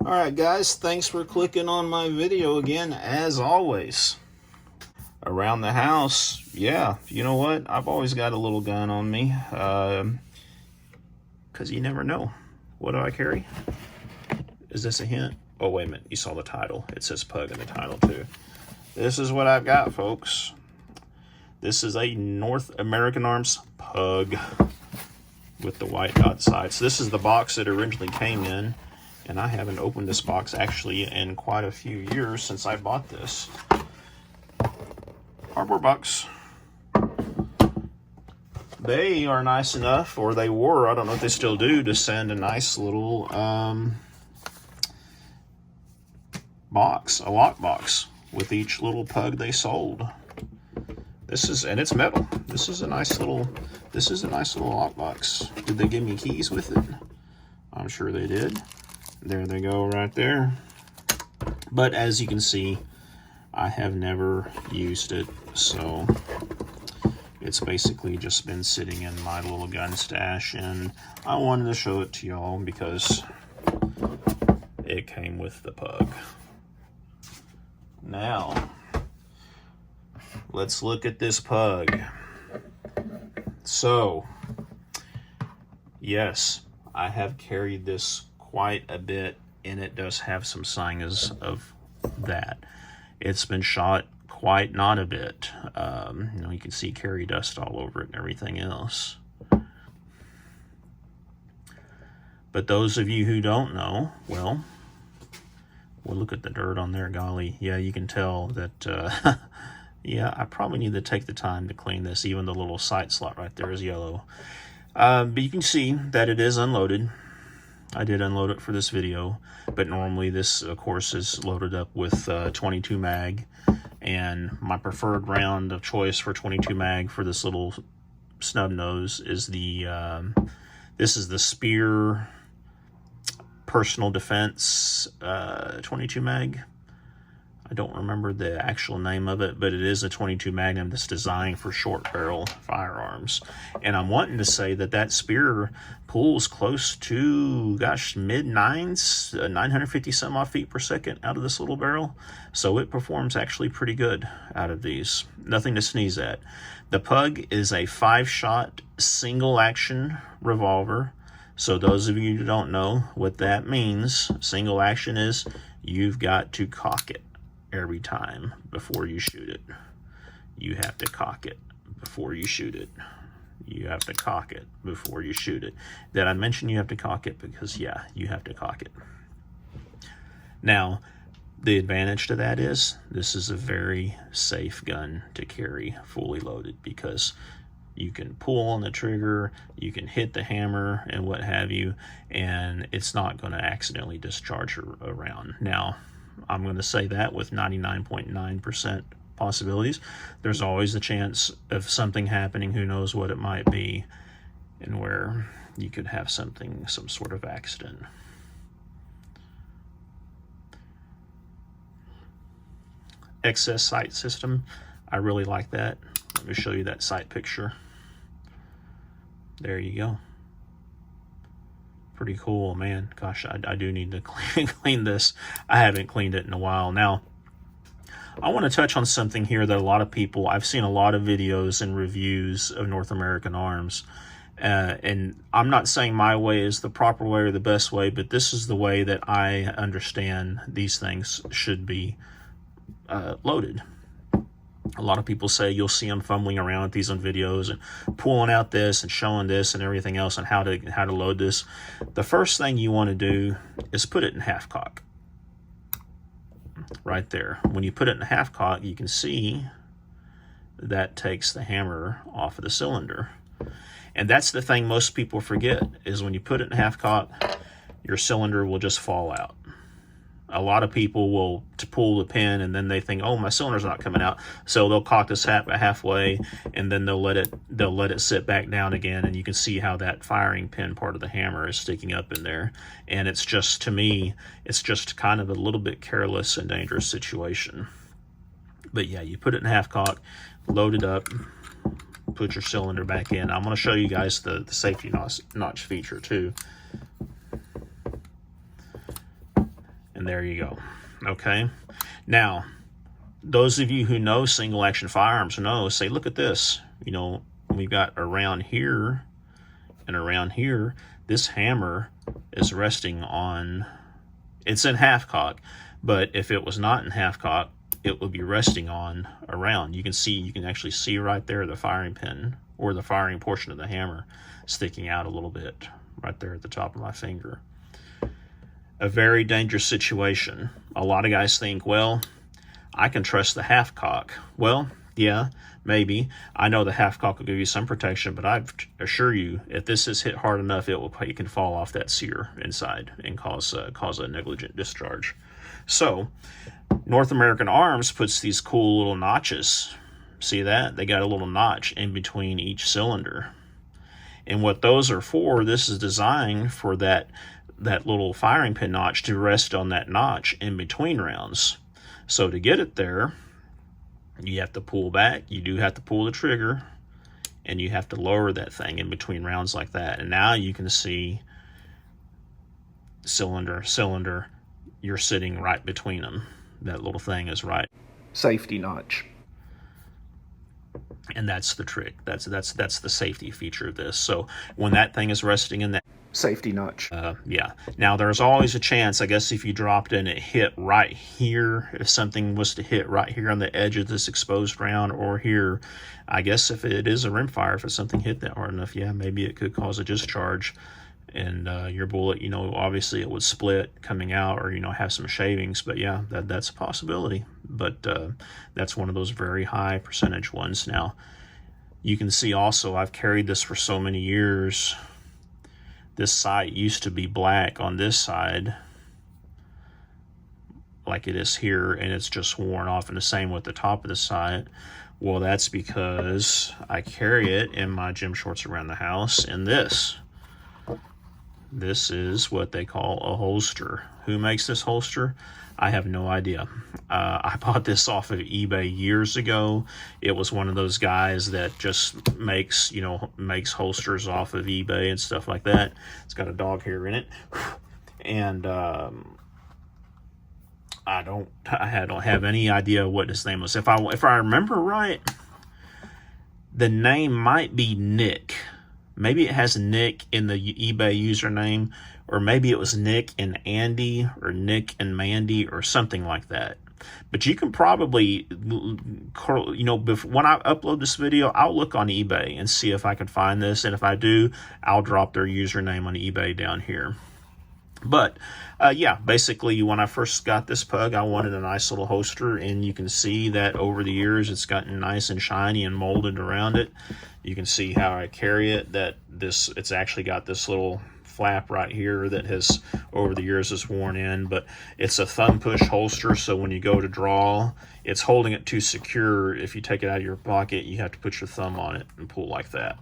Alright guys, thanks for clicking on my video again, as always. Around the house, yeah, you know what? I've always got a little gun on me, because you never know. What do I carry? Is this a hint? Oh, wait a minute, you saw the title. It says Pug in the title too. This is what I've got, folks. This is a North American Arms Pug with the white dot sights. This is the box that originally came in. And I haven't opened this box actually in quite a few years since I bought this. Cardboard box. They are nice enough, or they were, I don't know if they still do, to send a nice little box, a lock box, with each little pug they sold. This is, and it's metal. This is a nice little lock box. Did they give me keys with it? I'm sure they did. There they go right there. But as you can see, I have never used it, so it's basically just been sitting in my little gun stash, and I wanted to show it to y'all because it came with the Pug. Now, let's look at this Pug. So, yes, I have carried this quite a bit, and it does have some signs of that. It's been shot quite not a bit. You know, you can see carry dust all over it and everything else. But those of you who don't know, well, look at the dirt on there, golly. Yeah, you can tell that, yeah, I probably need to take the time to clean this. Even the little sight slot right there is yellow. But you can see that it is unloaded. I did unload it for this video, but normally this, of course, is loaded up with 22 mag, and my preferred round of choice for 22 mag for this little snub nose is the, this is the Spear Personal Defense 22 mag. I don't remember the actual name of it, but it is a 22 Magnum that's designed for short barrel firearms. And I'm wanting to say that that Spear pulls close to, gosh, mid-nines, 950 some odd feet per second out of this little barrel. So it performs actually pretty good out of these. Nothing to sneeze at. The Pug is a 5-shot single action revolver. So those of you who don't know what that means, single action is you've got to cock it every time before you shoot it. You have to cock it before you shoot it. You have to cock it before you shoot it. Did I mention you have to cock it? Because yeah, you have to cock it. Now, the advantage to that is this is a very safe gun to carry fully loaded, because you can pull on the trigger, you can hit the hammer and what have you, and it's not going to accidentally discharge around. Now, I'm going to say that with 99.9% possibilities. There's always a chance of something happening, who knows what it might be, and where you could have something, some sort of accident. Excess sight system, I really like that. Let me show you that sight picture. There you go. Pretty cool, man. Gosh, I do need to clean this. I haven't cleaned it in a while. Now, I want to touch on something here that a lot of people, I've seen a lot of videos and reviews of North American Arms, and I'm not saying my way is the proper way or the best way, but this is the way that I understand these things should be loaded. A lot of people say you'll see them fumbling around with these on videos and pulling out this and showing this and everything else on how to load this. The first thing you want to do is put it in half cock. Right there. When you put it in half cock, you can see that takes the hammer off of the cylinder. And that's the thing most people forget, is when you put it in half cock, your cylinder will just fall out. A lot of people will pull the pin, and then they think, oh, my cylinder's not coming out, so they'll cock this halfway, and then they'll let it sit back down again, and you can see how that firing pin part of the hammer is sticking up in there. And it's just, to me, it's just kind of a little bit careless and dangerous situation. But yeah, you put it in half cock, load it up, put your cylinder back in. I'm going to show you guys the safety notch feature too. And there you go. Okay. Now, those of you who know single action firearms know, say, look at this. You know, we've got around here and around here, this hammer is resting on, it's in half cock, but if it was not in half cock, it would be resting on around. You can actually see right there the firing pin, or the firing portion of the hammer, sticking out a little bit right there at the top of my finger. A very dangerous situation. A lot of guys think, well, I can trust the half cock. Well, yeah, maybe. I know the half cock will give you some protection, but I assure you, if this is hit hard enough, it can fall off that sear inside and cause a negligent discharge. So, North American Arms puts these cool little notches. See that? They got a little notch in between each cylinder. And what those are for, this is designed for that little firing pin notch to rest on that notch in between rounds. So to get it there, you have to pull back. You do have to pull the trigger, and you have to lower that thing in between rounds like that. And now you can see cylinder, you're sitting right between them. That little thing is right. Safety notch. And that's the trick. That's the safety feature of this. So when that thing is resting in that safety notch, yeah. Now there's always a chance, I guess, if you dropped it and it hit right here, if something was to hit right here on the edge of this exposed round, or here, I guess if it is a rimfire, if something hit that hard enough, yeah, maybe it could cause a discharge. And your bullet, you know, obviously it would split coming out, or, you know, have some shavings. But yeah, that's a possibility. But that's one of those very high percentage ones. Now, you can see also, I've carried this for so many years. This sight used to be black on this side, like it is here, and it's just worn off, and the same with the top of the sight. Well, that's because I carry it in my gym shorts around the house, and this is what they call a holster. Who makes this holster? I have no idea. I bought this off of eBay years ago. It was one of those guys that just makes holsters off of eBay and stuff like that. It's got a dog hair in it. And I don't have any idea what his name was. If I remember right, the name might be Nick. Maybe it has Nick in the eBay username, or maybe it was Nick and Andy, or Nick and Mandy, or something like that. But you can probably, when I upload this video, I'll look on eBay and see if I can find this. And if I do, I'll drop their username on eBay down here. But yeah, basically when I first got this Pug, I wanted a nice little holster, and you can see that over the years it's gotten nice and shiny and molded around it. You can see how I carry it, that it's actually got this little flap right here that has over the years is worn in, but it's a thumb push holster, so when you go to draw, it's holding it too secure. If you take it out of your pocket, you have to put your thumb on it and pull like that.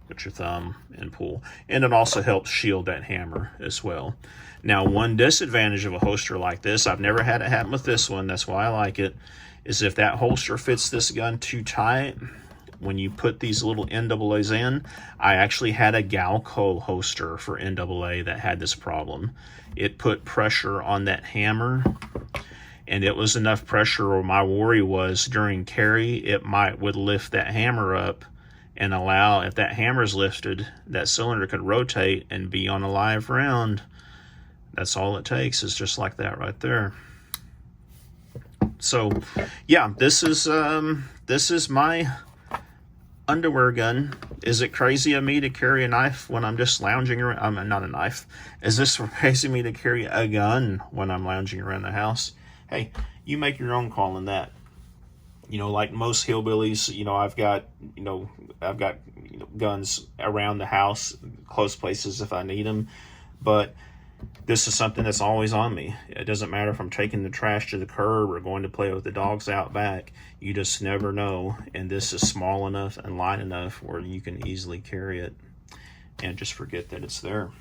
Put your thumb and pull. And it also helps shield that hammer as well. Now, one disadvantage of a holster like this, I've never had it happen with this one, that's why I like it, is if that holster fits this gun too tight, when you put these little NAAs in, I actually had a Galco holster for NAA that had this problem. It put pressure on that hammer, and it was enough pressure, or my worry was during carry, it would lift that hammer up and allow, if that hammer's lifted, that cylinder could rotate and be on a live round. That's all it takes, is just like that right there. So yeah, this is my underwear gun. Is it crazy of me to carry a knife when I'm just lounging around? Not a knife. Is this crazy of me to carry a gun when I'm lounging around the house? Hey, you make your own call on that. You know, like most hillbillies, you know, I've got guns around the house, close places if I need them. But this is something that's always on me. It doesn't matter if I'm taking the trash to the curb or going to play with the dogs out back. You just never know. And this is small enough and light enough where you can easily carry it and just forget that it's there.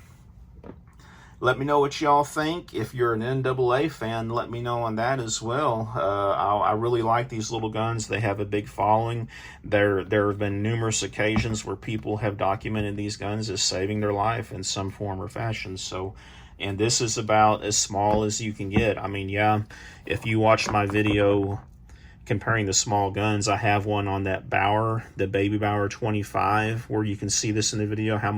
Let me know what y'all think. If you're an NAA fan, let me know on that as well. I really like these little guns. They have a big following. There have been numerous occasions where people have documented these guns as saving their life in some form or fashion. So, And this is about as small as you can get. I mean, yeah, if you watched my video comparing the small guns, I have one on that Bauer, the Baby Bauer 25, where you can see this in the video, how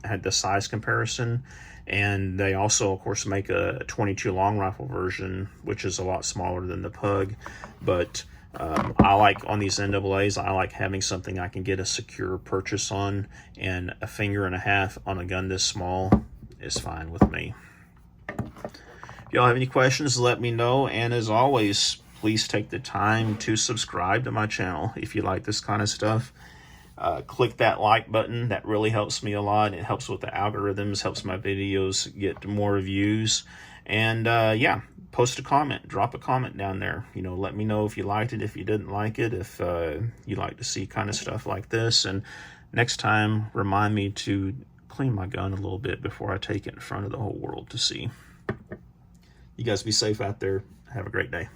had the size comparison. And they also, of course, make a 22 long rifle version, which is a lot smaller than the Pug. But I like, on these NAAs, I like having something I can get a secure purchase on, and a finger and a half on a gun this small is fine with me. If y'all have any questions, let me know. And as always, please take the time to subscribe to my channel if you like this kind of stuff. Click that like button. That really helps me a lot. It helps with the algorithms, helps my videos get more views. And yeah, post a comment, drop a comment down there. You know, let me know if you liked it, if you didn't like it, if you like to see kind of stuff like this. And next time, remind me to clean my gun a little bit before I take it in front of the whole world to see. You guys be safe out there. Have a great day.